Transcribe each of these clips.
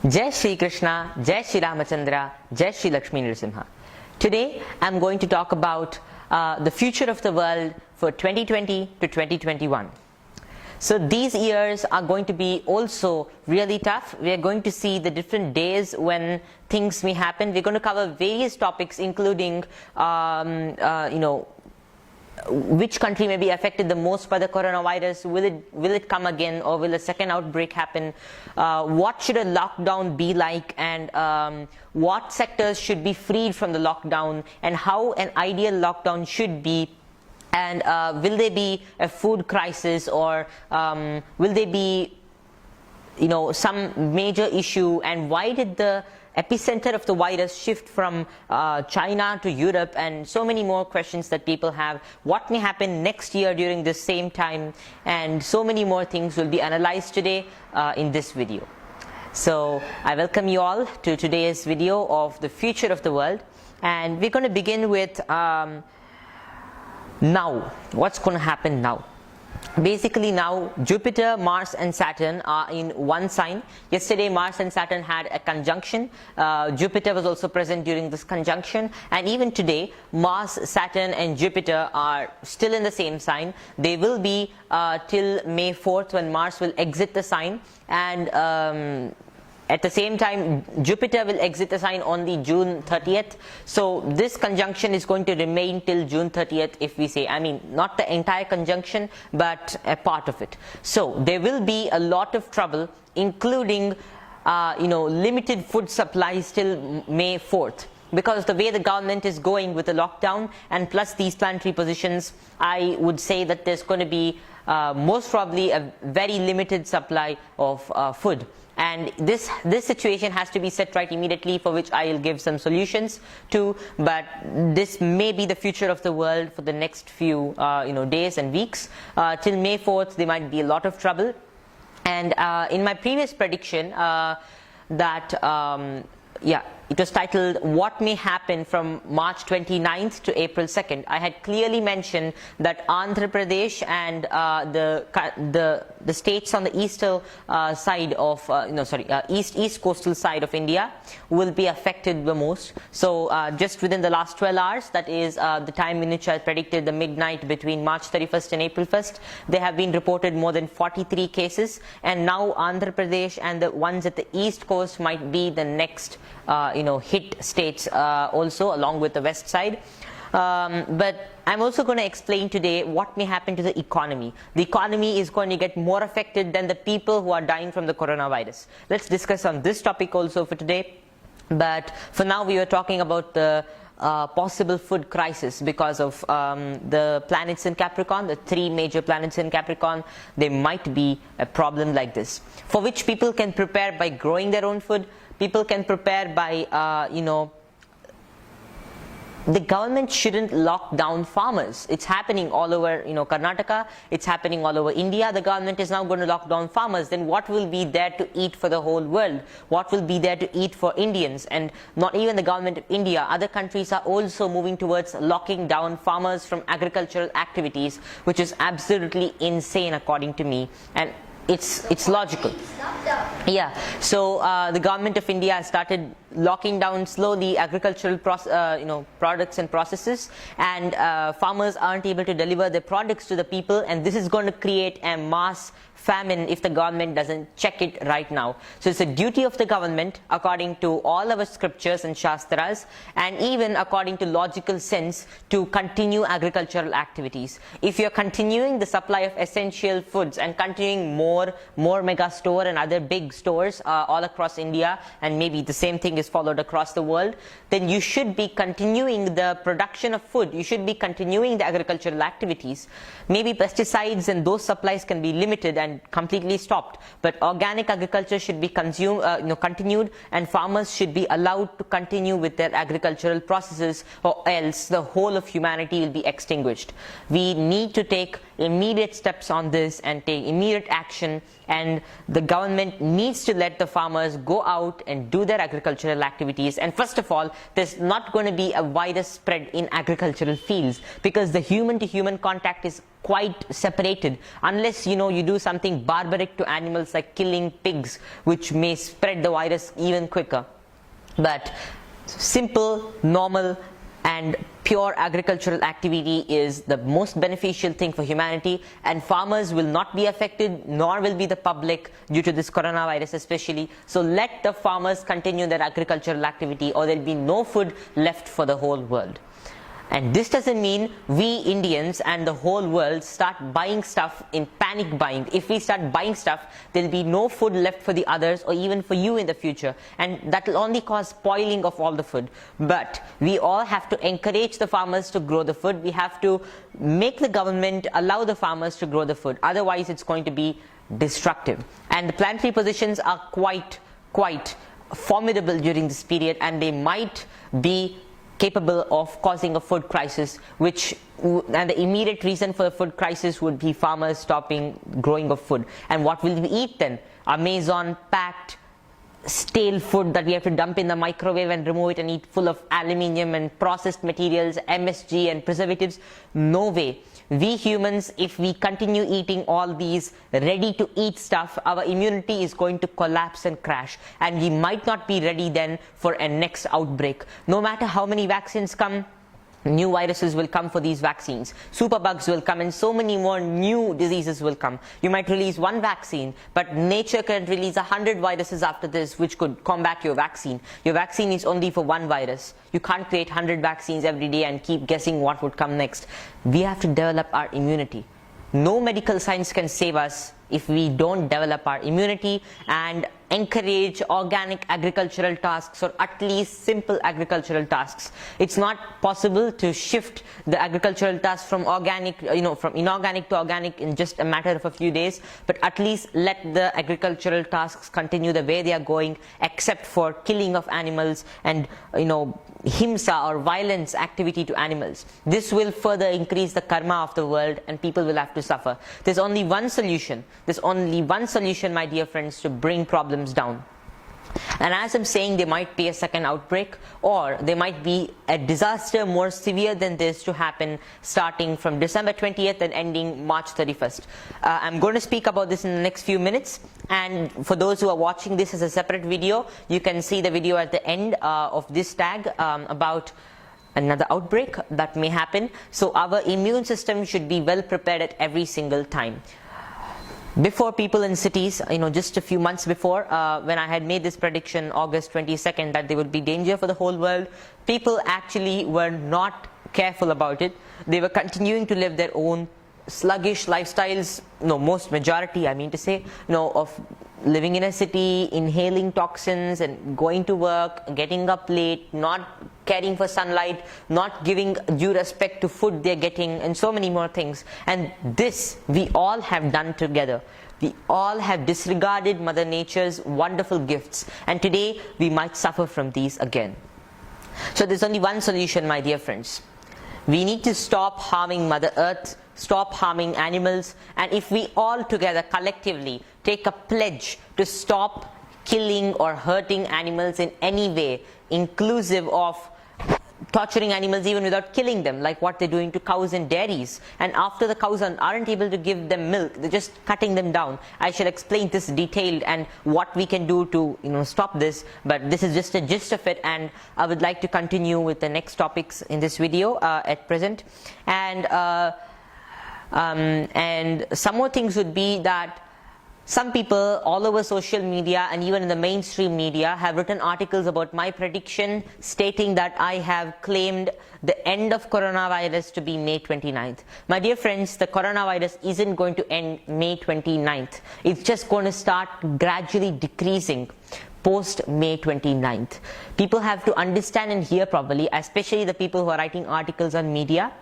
Jai Shri Krishna, Jai Shri Ramachandra, Jai Shri Lakshmi Nrsimha. Today I'm going to talk about the future of the world for 2020 to 2021. So these years are going to be also really tough. We are going to see the different days when things may happen. We're going to cover various topics including which country may be affected the most by the coronavirus. Will it come again, or will a second outbreak happen? What should a lockdown be like, and what sectors should be freed from the lockdown, and how an ideal lockdown should be, and will there be a food crisis, or will there be some major issue, and why did the epicenter of the virus shift from China to Europe, and so many more questions that people have. What may happen next year during this same time, and so many more things will be analyzed today in this video. So I welcome you all to today's video of the future of the world, and we're going to begin with now. What's going to happen now? Basically now Jupiter, Mars and Saturn are in one sign. Yesterday Mars and Saturn had a conjunction. Jupiter was also present during this conjunction, and even today Mars, Saturn and Jupiter are still in the same sign. They will be till May 4th, when Mars will exit the sign, and at the same time Jupiter will exit the sign on the June 30th. So this conjunction is going to remain till June 30th, if we say, I mean not the entire conjunction but a part of it. So there will be a lot of trouble, including limited food supplies till May 4th. Because the way the government is going with the lockdown and plus these planetary positions, I would say that there's going to be most probably a very limited supply of food. And this situation has to be set right immediately, for which I will give some solutions to. But this may be the future of the world for the next few days and weeks. Till May 4th, there might be a lot of trouble. And in my previous prediction, it was titled "What May Happen from March 29th to April 2nd." I had clearly mentioned that Andhra Pradesh and the states on the eastern side of east coastal side of India will be affected the most. So just within the last 12 hours, that is the time in which I predicted the midnight between March 31st and April 1st, there have been reported more than 43 cases, and now Andhra Pradesh and the ones at the east coast might be the next hit states also, along with the west side. But I'm also going to explain today what may happen to the economy. The economy is going to get more affected than the people who are dying from the coronavirus. Let's discuss on this topic also for today. But for now, we were talking about the possible food crisis because of the planets in Capricorn, the three major planets in Capricorn. There might be a problem like this, for which people can prepare by growing their own food. People can prepare by, the government shouldn't lock down farmers. It's happening all over, Karnataka. It's happening all over India. The government is now going to lock down farmers. Then what will be there to eat for the whole world? What will be there to eat for Indians? And not even the government of India. Other countries are also moving towards locking down farmers from agricultural activities, which is absolutely insane according to me. And it's logical. Yeah. So the government of India has started locking down slowly agricultural products and processes, and farmers aren't able to deliver their products to the people, and this is going to create a mass famine if the government doesn't check it right now. So it's a duty of the government, according to all our scriptures and shastras, and even according to logical sense, to continue agricultural activities. If you're continuing the supply of essential foods and continuing more mega store and other big stores all across India, and maybe the same thing is followed across the world, then you should be continuing the production of food. You should be continuing the agricultural activities. Maybe pesticides and those supplies can be limited and completely stopped, but organic agriculture should be continued, and farmers should be allowed to continue with their agricultural processes, or else the whole of humanity will be extinguished. We need to take immediate steps on this and take immediate action, and the government needs to let the farmers go out and do their agricultural activities. And first of all, there's not going to be a virus spread in agricultural fields, because the human to human contact is quite separated, unless you do something barbaric to animals like killing pigs, which may spread the virus even quicker. But simple, normal and pure agricultural activity is the most beneficial thing for humanity, and farmers will not be affected, nor will be the public, due to this coronavirus especially. So let the farmers continue their agricultural activity, or there will be no food left for the whole world. And this doesn't mean we Indians and the whole world start buying stuff in panic buying. If we start buying stuff, there will be no food left for the others or even for you in the future. And that will only cause spoiling of all the food. But we all have to encourage the farmers to grow the food. We have to make the government allow the farmers to grow the food. Otherwise, it's going to be destructive. And the planetary positions are quite formidable during this period, and they might be capable of causing a food crisis, and the immediate reason for the food crisis would be farmers stopping growing of food. And what will we eat then? Amazon packed stale food that we have to dump in the microwave and remove it and eat, full of aluminium and processed materials, MSG and preservatives? No way. We humans, if we continue eating all these ready to eat stuff, our immunity is going to collapse and crash, and we might not be ready then for a next outbreak. No matter how many vaccines come, new viruses will come for these vaccines, superbugs will come, and so many more new diseases will come. You might release one vaccine, but nature can release 100 viruses after this which could combat your vaccine. Your vaccine is only for one virus. You can't create 100 vaccines every day and keep guessing what would come next. We have to develop our immunity. No medical science can save us if we don't develop our immunity and encourage organic agricultural tasks, or at least simple agricultural tasks. It's not possible to shift the agricultural tasks from organic, from inorganic to organic in just a matter of a few days, but at least let the agricultural tasks continue the way they are going, except for killing of animals and himsa or violence activity to animals. This will further increase the karma of the world, and people will have to suffer. There's only one solution. There's only one solution, my dear friends, to bring problems down. And as I'm saying, there might be a second outbreak, or there might be a disaster more severe than this to happen starting from December 20th and ending March 31st. I'm going to speak about this in the next few minutes, and for those who are watching this as a separate video, you can see the video at the end of this tag about another outbreak that may happen. So our immune system should be well prepared at every single time. Before, people in cities, just a few months before, when I had made this prediction August 22nd that there would be danger for the whole world, people actually were not careful about it. They were continuing to live their own sluggish lifestyles, most majority, I mean to say, of living in a city, inhaling toxins and going to work, getting up late, not caring for sunlight, not giving due respect to food they're getting, and so many more things. And this we all have done together. We all have disregarded Mother Nature's wonderful gifts, and today we might suffer from these again. So there's only one solution, my dear friends. We need to stop harming Mother Earth, stop harming animals, and if we all together collectively take a pledge to stop killing or hurting animals in any way, inclusive of torturing animals even without killing them, like what they're doing to cows and dairies, and after the cows aren't able to give them milk, they're just cutting them down. I shall explain this detailed and what we can do to stop this, but this is just a gist of it, and I would like to continue with the next topics in this video at present. And some more things would be that some people all over social media and even in the mainstream media have written articles about my prediction, stating that I have claimed the end of coronavirus to be May 29th. My dear friends, the coronavirus isn't going to end May 29th. It's just going to start gradually decreasing post May 29th. People have to understand and hear properly, especially the people who are writing articles on media,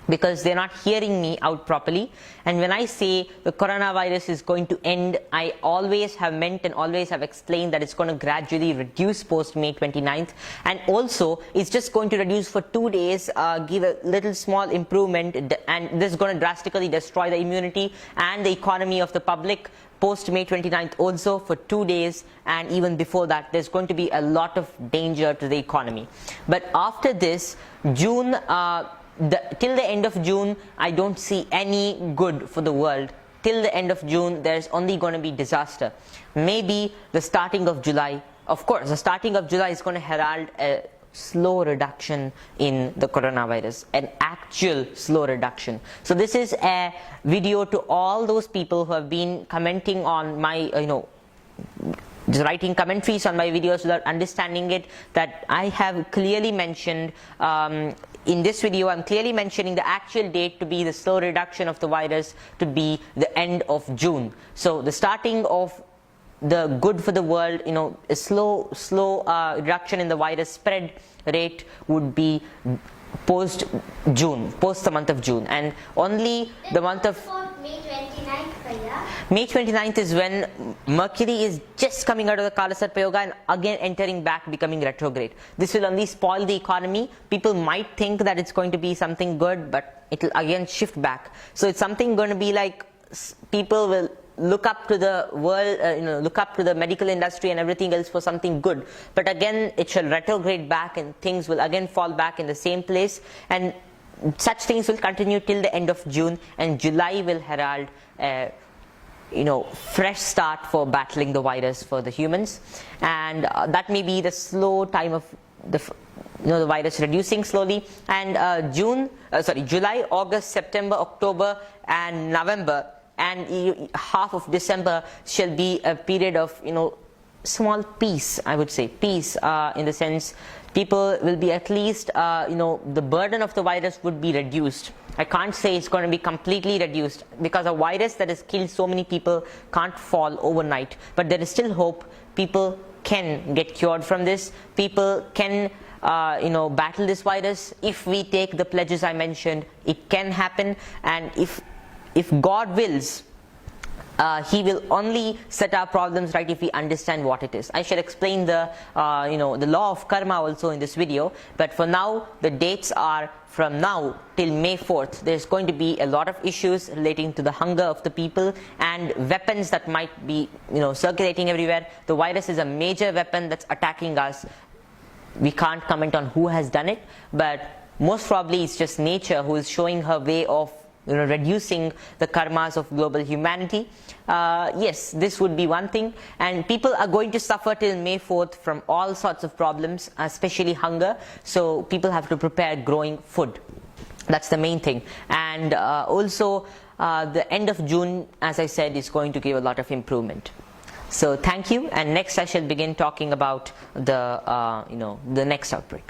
because they're not hearing me out properly. And when I say the coronavirus is going to end, I always have meant and always have explained that it's going to gradually reduce post May 29th, and also it's just going to reduce for 2 days, give a little small improvement, and this is going to drastically destroy the immunity and the economy of the public post May 29th also for 2 days, and even before that there's going to be a lot of danger to the economy. But after this, June till the end of June, I don't see any good for the world. Till the end of June, there's only going to be disaster. Maybe the starting of July, of course, the starting of July is going to herald a slow reduction in the coronavirus, an actual slow reduction. So this is a video to all those people who have been commenting on my, just writing commentaries on my videos without understanding it, that I have clearly mentioned in this video. I'm clearly mentioning the actual date to be the slow reduction of the virus to be the end of June. So the starting of the good for the world, a slow reduction in the virus spread rate would be post the month of June, and only the month of May 29th, Bhaiya. May 29th is when Mercury is just coming out of the Kalasarpa Yoga and again entering back, becoming retrograde. This will only spoil the economy. People might think that it's going to be something good, but it will again shift back. So it's something going to be like people will look up to the world, look up to the medical industry and everything else for something good. But again, it shall retrograde back and things will again fall back in the same place. And such things will continue till the end of June, and July will herald fresh start for battling the virus for the humans. And that may be the slow time of the virus reducing slowly. And July, August, September, October and November and half of December shall be a period of small peace. I would say peace in the sense people will be at least the burden of the virus would be reduced. I can't say it's going to be completely reduced, because a virus that has killed so many people can't fall overnight, but there is still hope. People can get cured from this. People can battle this virus. If we take the pledges I mentioned, it can happen. And if God wills, He will only set our problems right if we understand what it is. I shall explain the law of karma also in this video, but for now the dates are from now till May 4th. There's going to be a lot of issues relating to the hunger of the people and weapons that might be circulating everywhere. The virus is a major weapon that's attacking us. We can't comment on who has done it, but most probably it's just nature who is showing her way of reducing the karmas of global humanity. Yes, this would be one thing, and people are going to suffer till May 4th from all sorts of problems, especially hunger. So people have to prepare growing food. That's the main thing. And also the end of June, as I said, is going to give a lot of improvement. So thank you, and next I shall begin talking about the next outbreak.